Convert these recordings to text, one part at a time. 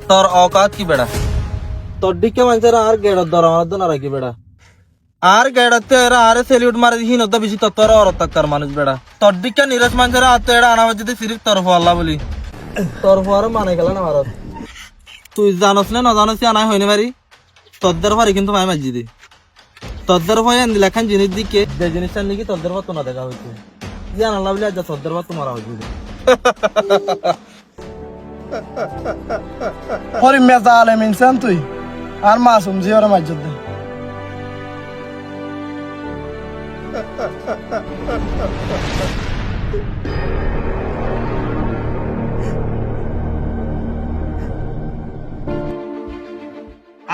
তোর অকাত কি বেড়া? তোর দিকে মানুষের আর গেড়ত ধর আমার না রাখি বেড়া। আর গেড়াতে এরা আরে সেলিউট মারে দিন ওটা বেশি তত্ত্বর অরত্তাকার মানুষ বেড়া। তোর দিকে নিরাশ মানুষের আত্ম এরা আনা যদি সিরিজ তরফ আল্লাহ বলি তরফ আর মানে গেল না ভারত। তুই জানোস না না জানোস আনাই হয়নি মারি তদ্দের ভারি কিন্তু মায় মাজি দি তদ্দের ভয় আন লেখান জিনিস দিকে যে জিনিসটা নাকি তদ্দের ভাত না দেখা হয়েছে জান আল্লাহ বলি আজ তদ্দের ভাত তোমারা হয়েছে হরি মেজা আলেম ইনসান তুই আর মাসুম জিওর মাজ্জত দে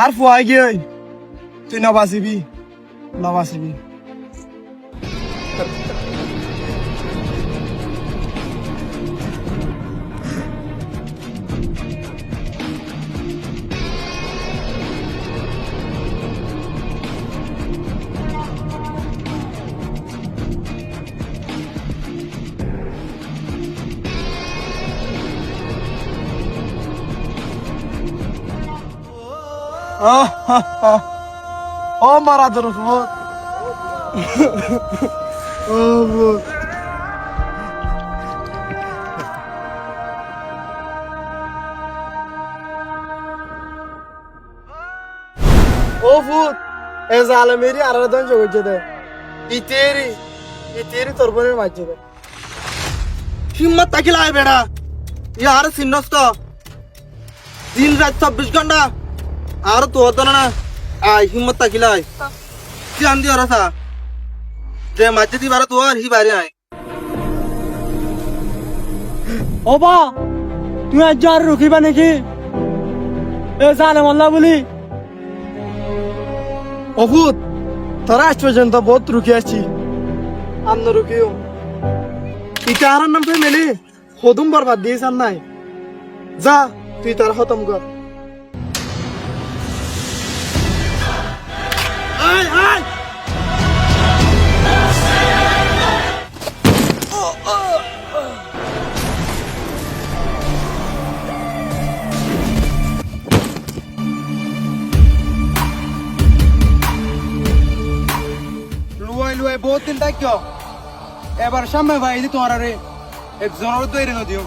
আর ফুয়াই গিয়ে তুই নবাসিবি নবাসিবি ও মারা ধরো ফুট ও ফুট ও ফুট এ জালে মেরি আরাধন জগজে দে ইতেরি তোর বোনের মাঝে দে হিম্মত তাকিল আয় বেড়া ইয়ার সিন্নস্ত দিন রাত 24 ঘন্টা আর তো হতো না আয় হিম্মত তাকিল আয় কি আন্দি ওরা যে মাঝে দি বারা তো আর হি বাইরে আয় ও বা তুই আজ আর রুকিবা নাকি এ জানে আল্লাহ বলি অভূত তোরা আজ পর্যন্ত বহুত রুকি আছি আন্ন রুকিও ইটা আর নাম ফে মেলি হদুম বরবাদ দিয়েছ নাই যা তুই তার খতম কর আয় আয় লুয়াই বহুত দিন তাই কিয় এবার সামনে ভাই দি তোমার আরে একজনের তৈরি নদিও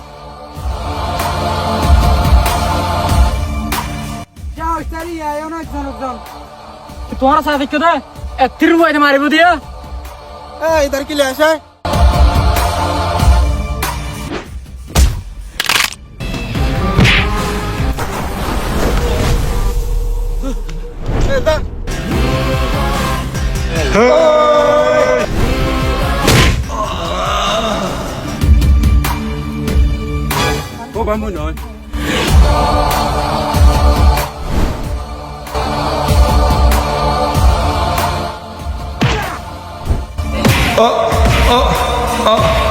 যাও সারি আয় না একজন তোমার সাথে কেউ না একটির বাইরে মারিব দিয়া এই ইধার কি লে আসে Có bán mua rồi. Oh.